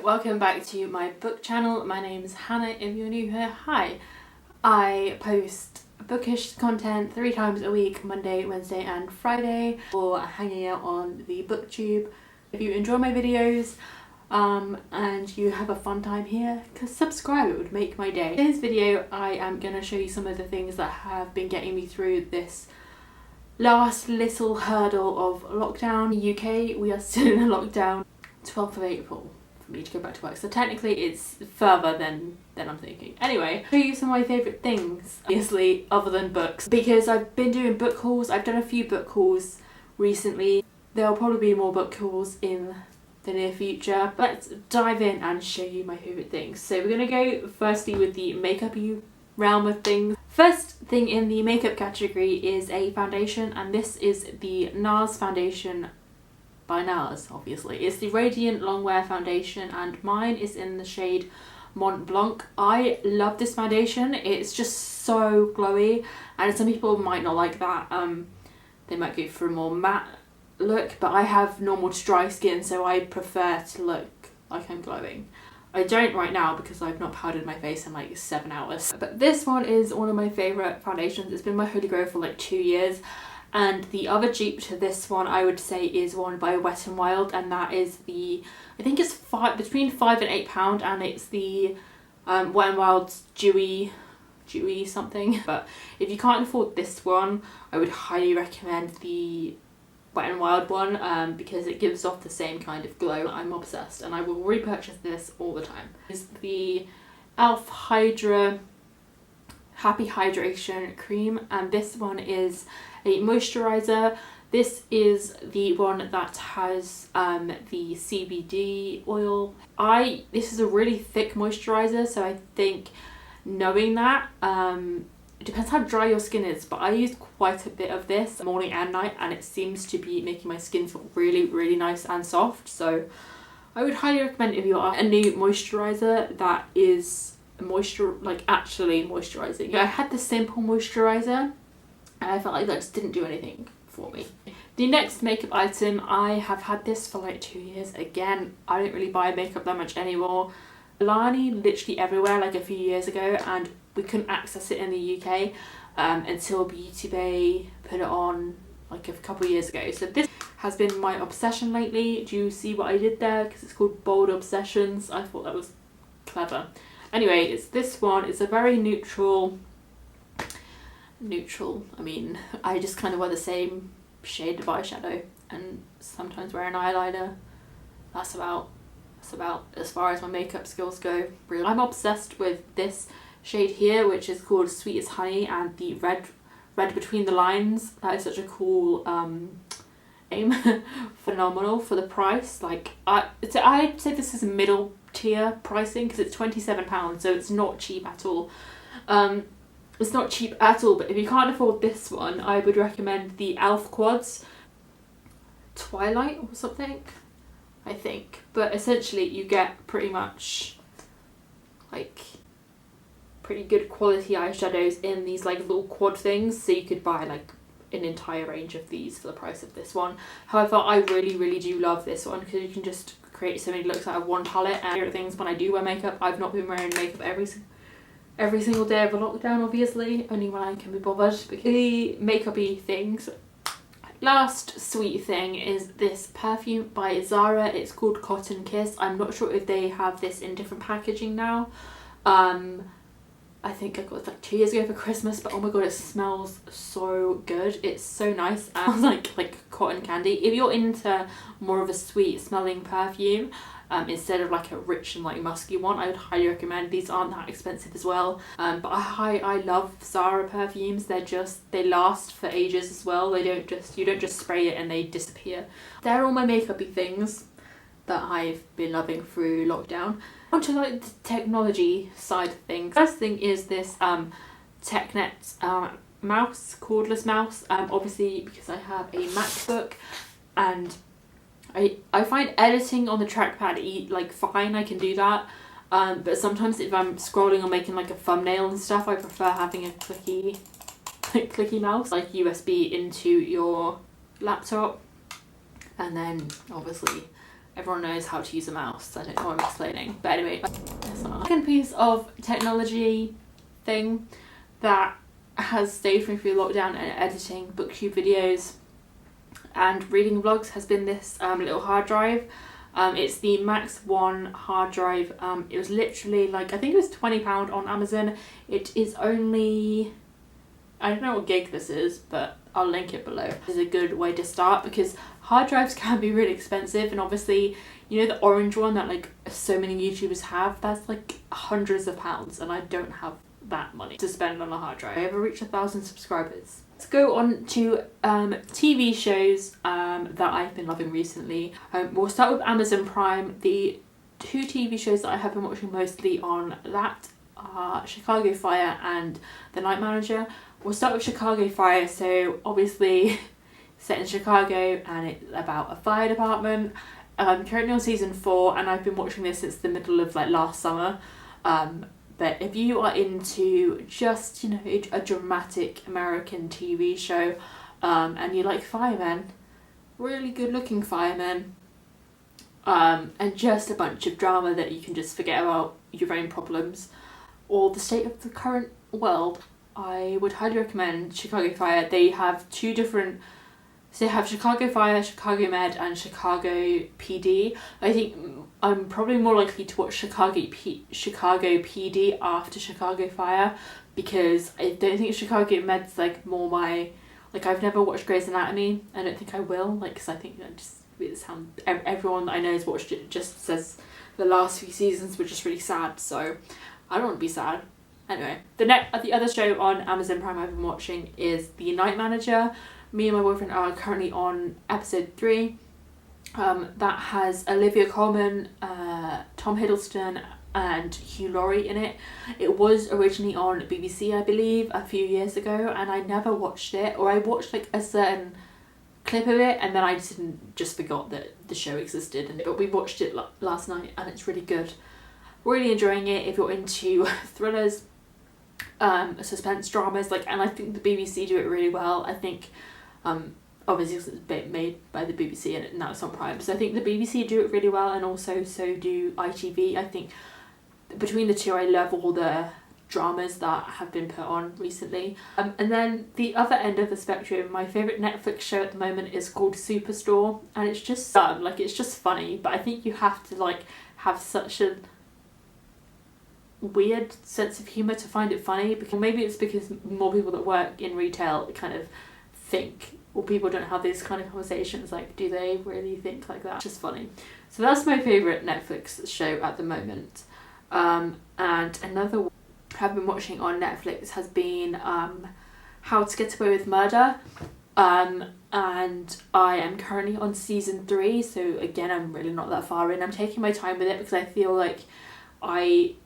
welcome back to my book channel. My name is Hannah. If you're new here, hi. I post bookish content 3 times a week, Monday, Wednesday and Friday, or hanging out on the booktube. If you enjoy my videos and you have a fun time here, subscribe, it would make my day. In this video I am going to show you some of the things that have been getting me through this last little hurdle of lockdown. In the UK we are still in a lockdown. 12th of April for me to go back to work, so technically it's further than I'm thinking. Anyway, I'll show you some of my favourite things, obviously, other than books, because I've been doing book hauls. I've done a few book hauls recently. There'll probably be more book hauls in the near future, but let's dive in and show you my favourite things. So we're going to go firstly with the makeup-y realm of things. First thing in the makeup category is a foundation, and this is the NARS foundation by NARS, obviously. It's the Radiant Longwear foundation and mine is in the shade Mont Blanc. I love this foundation. It's just so glowy, and some people might not like that. They might go for a more matte look, but I have normal to dry skin, so I prefer to look like I'm glowing. I don't right now because I've not powdered my face in like 7 hours. But this one is one of my favourite foundations. It's been my holy grail for like 2 years. And the other dupe to this one I would say is one by Wet n Wild, and that is the, I think it's between £5 and £8, and it's the Wet n Wild's dewy something. But if you can't afford this one, I would highly recommend the Wet n Wild one, because it gives off the same kind of glow. I'm obsessed and I will repurchase this all the time. Is the e.l.f. Hydra Happy Hydration Cream, and this one is a moisturiser. This is the one that has the CBD oil. This is a really thick moisturiser, so I think knowing that, it depends how dry your skin is, but I use quite a bit of this morning and night, and it seems to be making my skin feel really nice and soft. So I would highly recommend, if you are a new moisturiser that is actually moisturising. I had the simple moisturiser and I felt like that just didn't do anything for me. The next makeup item, I have had this for like 2 years. Again, I don't really buy makeup that much anymore. Milani literally everywhere like a few years ago, and we couldn't access it in the UK until Beauty Bay put it on like a couple of years ago. So this has been my obsession lately. Do you see what I did there? Because it's called Bold Obsessions. I thought that was clever. Anyway, it's this one. It's a very neutral, I mean, I just kind of wear the same shade of eyeshadow and sometimes wear an eyeliner. That's about as far as my makeup skills go, really. I'm obsessed with this shade here, which is called Sweet as Honey, and the red between the lines. That is such a cool aim. Phenomenal for the price. Like I'd say this is middle tier pricing because it's £27, so it's not cheap at all. It's not cheap at all, but if you can't afford this one, I would recommend the e.l.f. Quads Twilight or something, I think. But essentially you get pretty much like pretty good quality eyeshadows in these like little quad things, so you could buy like an entire range of these for the price of this one. However, I really do love this one because you can just create so many looks out of one palette. And favorite things when I do wear makeup, I've not been wearing makeup every single day of a lockdown, obviously, only when I can be bothered. Because the makeup-y things. Last sweet thing is this perfume by Zara. It's called Cotton Kiss. I'm not sure if they have this in different packaging now. I think I got it like 2 years ago for Christmas, but oh my god, it smells so good. It's so nice. It smells like cotton candy. If you're into more of a sweet smelling perfume, instead of like a rich and like musky one, I would highly recommend. These aren't that expensive as well. But I love Zara perfumes. They last for ages as well. You don't just spray it and they disappear. They're all my makeup-y things that I've been loving through lockdown. On to like the technology side of things. First thing is this TechNet mouse, cordless mouse. Obviously because I have a MacBook and I find editing on the trackpad like fine, I can do that. But sometimes if I'm scrolling or making like a thumbnail and stuff, I prefer having a clicky mouse, like USB into your laptop, and then obviously everyone knows how to use a mouse. I don't know what I'm explaining. But anyway, that's not. Second piece of technology thing that has stayed with me through lockdown and editing booktube videos and reading vlogs has been this little hard drive. It's the Max One hard drive. It was literally like, I think it was £20 on Amazon. It is only, I don't know what gig this is, but I'll link it below. It's a good way to start because hard drives can be really expensive, and obviously, you know, the orange one that like so many YouTubers have, that's like hundreds of pounds, and I don't have that money to spend on a hard drive. I ever reached 1,000 subscribers. Let's go on to TV shows that I've been loving recently. We'll start with Amazon Prime. The two TV shows that I have been watching mostly on that are Chicago Fire and The Night Manager. We'll start with Chicago Fire. So obviously set in Chicago, and it's about a fire department. Currently on season 4, and I've been watching this since the middle of like last summer. But if you are into just, you know, a dramatic American TV show, and you like firemen, really good looking firemen, and just a bunch of drama that you can just forget about your own problems or the state of the current world, I would highly recommend Chicago Fire. They have two different, so they have Chicago Fire, Chicago Med, and Chicago PD. I think I'm probably more likely to watch Chicago PD after Chicago Fire, because I don't think Chicago Med's like more my, like, I've never watched Grey's Anatomy. I don't think I will, like, because I think that just, it sounds, everyone that I know has watched it just says the last few seasons were just really sad, so I don't want to be sad. Anyway, the other show on Amazon Prime I've been watching is The Night Manager. Me and my boyfriend are currently on episode 3. That has Olivia Colman, Tom Hiddleston and Hugh Laurie in it. It was originally on BBC, I believe, a few years ago, and I never watched it, or I watched like a certain clip of it and then I just forgot that the show existed. But we watched it last night and it's really good. Really enjoying it if you're into thrillers, suspense dramas, like, and I think the BBC do it really well. I think obviously it's made by the BBC and now it's on Prime, so I think the BBC do it really well, and also so do ITV. I think between the two I love all the dramas that have been put on recently. And then the other end of the spectrum, my favourite Netflix show at the moment is called Superstore, and it's just like, it's just funny, but I think you have to like have such a weird sense of humour to find it funny, because maybe it's because more people that work in retail kind of think, or people don't have these kind of conversations, like, do they really think like that? It's just funny. So that's my favourite Netflix show at the moment. And another one I've been watching on Netflix has been How to Get Away with Murder, and I am currently on season 3, so again I'm really not that far in. I'm taking my time with it because I feel like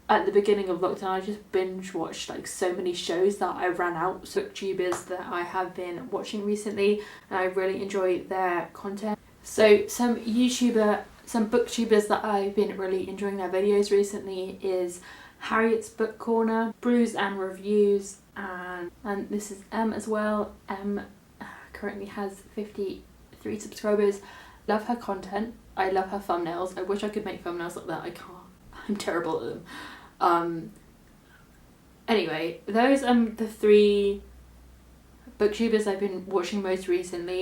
at the beginning of lockdown I just binge watched like so many shows that I ran out. So booktubers that I have been watching recently, and I really enjoy their content. So some booktubers that I've been really enjoying their videos recently is Harriet's Book Corner, Brews and Reviews, and this is Em as well. Em currently has 53 subscribers. Love her content. I love her thumbnails. I wish I could make thumbnails like that. I can't. I'm terrible at them. Anyway, those are the 3 booktubers I've been watching most recently.